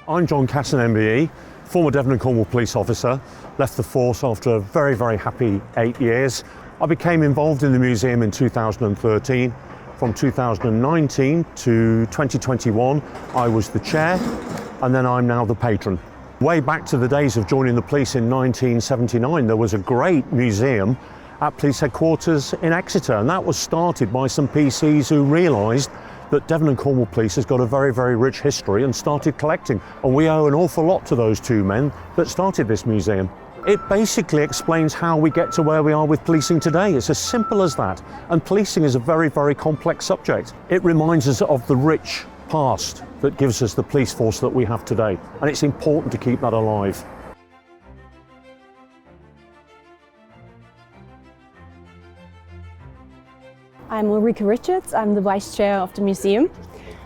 I'm John Casson MBE, former Devon and Cornwall police officer, left the force after a very, very happy 8 years. I became involved in the museum in 2013. From 2019 to 2021, I was the chair, and then I'm now the patron. Way back to the days of joining the police in 1979, there was a great museum at police headquarters in Exeter, and that was started by some PCs who realised that Devon and Cornwall Police has got a very, very rich history and started collecting. And we owe an awful lot to those two men that started this museum. It basically explains how we get to where we are with policing today. It's as simple as that. And policing is a very, very complex subject. It reminds us of the rich past that gives us the police force that we have today. And it's important to keep that alive. I'm Ulrike Richards, I'm the Vice Chair of the museum.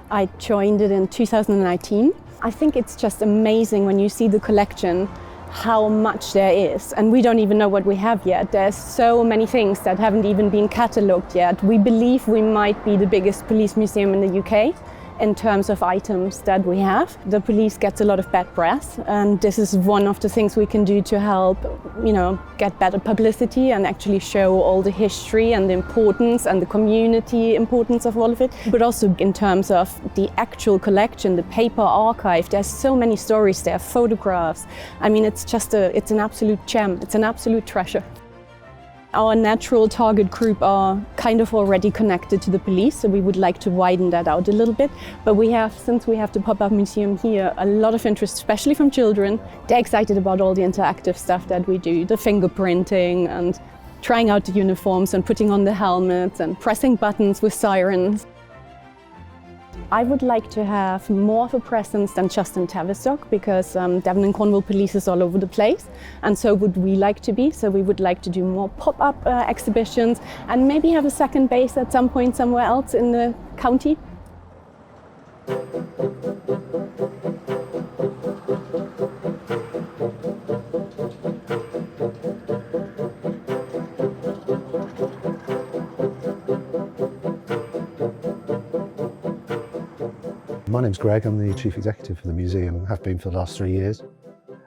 I joined it in 2019. I think it's just amazing when you see the collection, how much there is. And we don't even know what we have yet. There's so many things that haven't even been catalogued yet. We believe we might be the biggest police museum in the UK in terms of items that we have. The police gets a lot of bad press, and this is one of the things we can do to help, get better publicity and actually show all the history and the importance and the community importance of all of it. But also in terms of the actual collection, the paper archive, there's so many stories there, photographs. I mean, it's an absolute gem, it's an absolute treasure. Our natural target group are kind of already connected to the police, so we would like to widen that out a little bit. But since we have the pop-up museum here, a lot of interest, especially from children. They're excited about all the interactive stuff that we do, the fingerprinting and trying out the uniforms and putting on the helmets and pressing buttons with sirens. I would like to have more of a presence than just in Tavistock, because Devon and Cornwall Police is all over the place, and so would we like to be. So we would like to do more pop-up exhibitions and maybe have a second base at some point somewhere else in the county. My name's Greg, I'm the Chief Executive for the museum, have been for the last 3 years.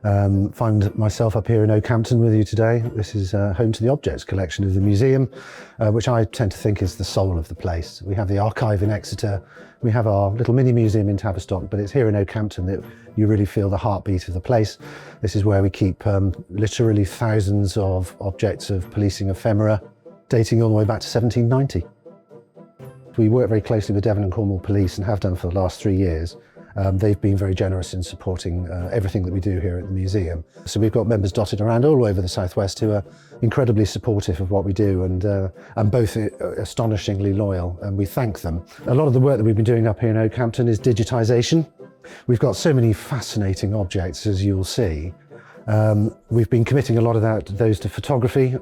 Find myself up here in Oakhampton with you today. This is home to the objects collection of the museum, which I tend to think is the soul of the place. We have the archive in Exeter, we have our little mini museum in Tavistock, but it's here in Oakhampton that you really feel the heartbeat of the place. This is where we keep literally thousands of objects of policing ephemera, dating all the way back to 1790. We work very closely with Devon and Cornwall Police and have done for the last 3 years. They've been very generous in supporting everything that we do here at the museum. So we've got members dotted around all over the southwest who are incredibly supportive of what we do and both astonishingly loyal, and we thank them. A lot of the work that we've been doing up here in Oakhampton is digitisation. We've got so many fascinating objects, as you'll see. We've been committing a lot of those to photography,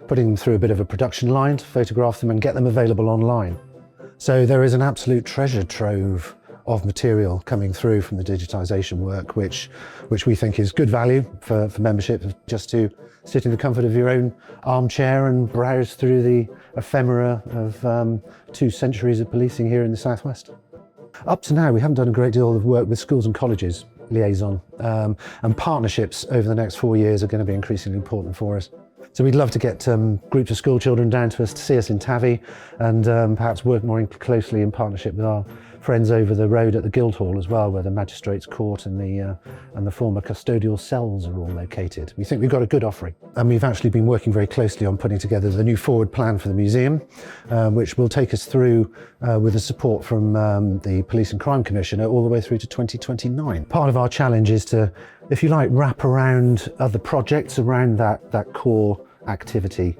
putting them through a bit of a production line to photograph them and get them available online. So there is an absolute treasure trove of material coming through from the digitisation work, which we think is good value for membership, just to sit in the comfort of your own armchair and browse through the ephemera of 2 centuries of policing here in the southwest. Up to now, we haven't done a great deal of work with schools and colleges liaison, and partnerships over the next 4 years are going to be increasingly important for us. So we'd love to get groups of school children down to us to see us in Tavi, and perhaps work more closely in partnership with our friends over the road at the Guildhall as well, where the Magistrates Court and the former custodial cells are all located. We think we've got a good offering, and we've actually been working very closely on putting together the new forward plan for the museum, which will take us through with the support from the Police and Crime Commissioner all the way through to 2029. Part of our challenge is to, if you like, wrap around other projects around that core activity.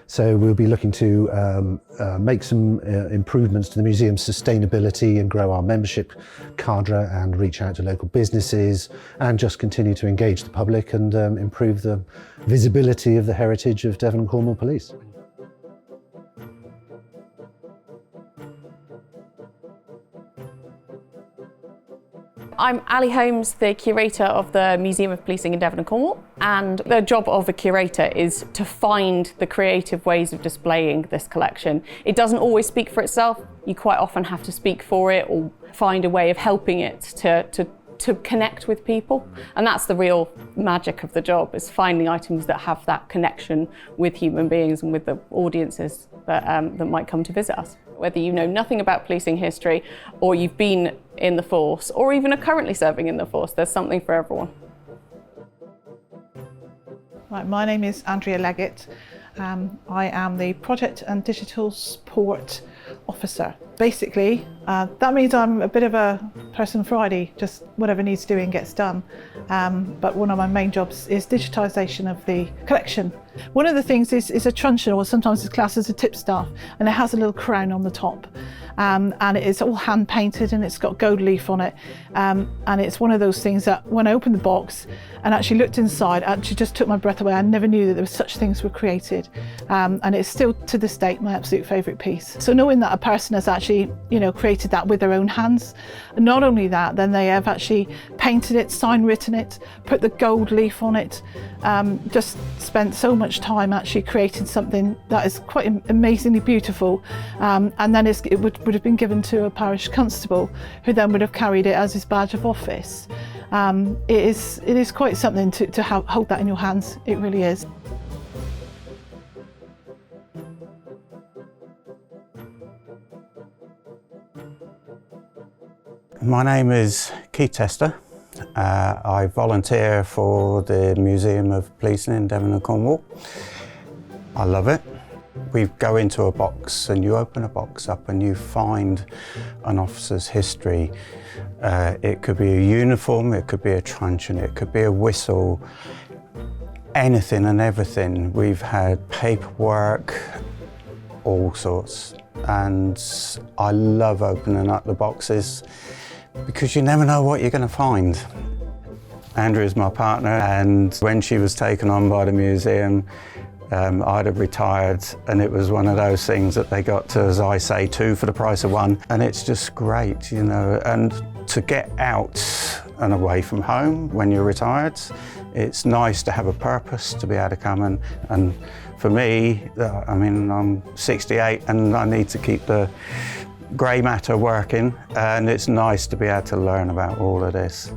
So we'll be looking to make some improvements to the museum's sustainability and grow our membership cadre and reach out to local businesses and just continue to engage the public and improve the visibility of the heritage of Devon and Cornwall Police. I'm Ali Holmes, the curator of the Museum of Policing in Devon and Cornwall, and the job of a curator is to find the creative ways of displaying this collection. It doesn't always speak for itself. You quite often have to speak for it or find a way of helping it to to connect with people. And that's the real magic of the job, is finding items that have that connection with human beings and with the audiences that might come to visit us. Whether you know nothing about policing history, or you've been in the force, or even are currently serving in the force, there's something for everyone. Right, my name is Andrea Leggett. I am the Project and Digital Support Officer. Basically, that means I'm a bit of a person Friday, just whatever needs doing gets done. But one of my main jobs is digitisation of the collection. One of the things is a truncheon, or sometimes it's classed as a tipstaff, and it has a little crown on the top. And it's all hand painted, and it's got gold leaf on it. And it's one of those things that when I opened the box and actually looked inside, actually just took my breath away. I never knew that there were such things were created. And it's still to this date my absolute favourite piece. So knowing that a person has actually, created that with their own hands, and not only that, then they have actually painted it, sign written it, put the gold leaf on it, just spent so much time actually creating something that is quite amazingly beautiful. And then it would have been given to a parish constable, who then would have carried it as his badge of office. It is quite something to hold that in your hands. It really is. My name is Keith Tester. I volunteer for the Museum of Policing in Devon and Cornwall. I love it. We go into a box, and you open a box up and you find an officer's history. It could be a uniform, it could be a truncheon, it could be a whistle, anything and everything. We've had paperwork, all sorts. And I love opening up the boxes, because you never know what you're going to find. Andrea's my partner, and when she was taken on by the museum, I'd have retired, and it was one of those things that they got to, as I say, 2 for the price of 1. And it's just great, and to get out and away from home when you're retired, it's nice to have a purpose, to be able to come and for me, I'm 68 and I need to keep the grey matter working, and it's nice to be able to learn about all of this.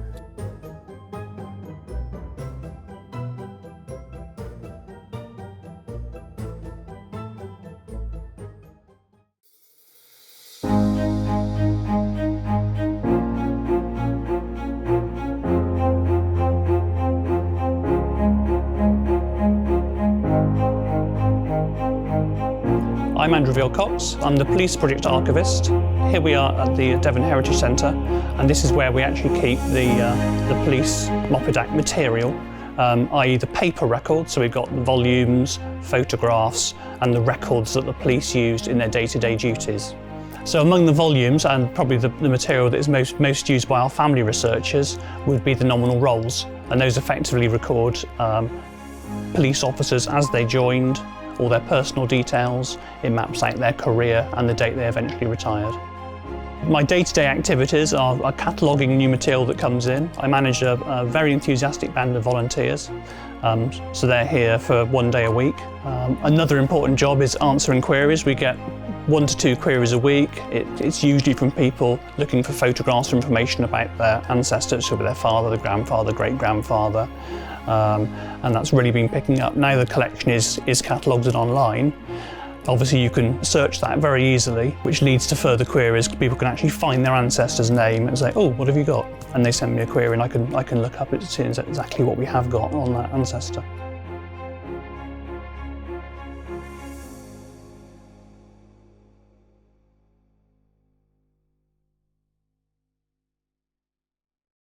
I'm Andrew Cox. I'm the Police Project Archivist. Here we are at the Devon Heritage Centre, and this is where we actually keep the Police Moppet Act material, i.e. the paper records. So we've got the volumes, photographs, and the records that the police used in their day-to-day duties. So among the volumes, and probably the material that is most used by our family researchers, would be the nominal rolls, and those effectively record police officers as they joined, all their personal details. It maps out their career and the date they eventually retired. My day-to-day activities are cataloguing new material that comes in. I manage a very enthusiastic band of volunteers, so they're here for 1 day a week. Another important job is answering queries. We get 1 to 2 queries a week. It's usually from people looking for photographs or information about their ancestors, so their father, the grandfather, great-grandfather. And that's really been picking up. Now the collection is catalogued and online. Obviously you can search that very easily, which leads to further queries. People can actually find their ancestor's name and say, oh, what have you got? And they send me a query, and I can look up it to see exactly what we have got on that ancestor.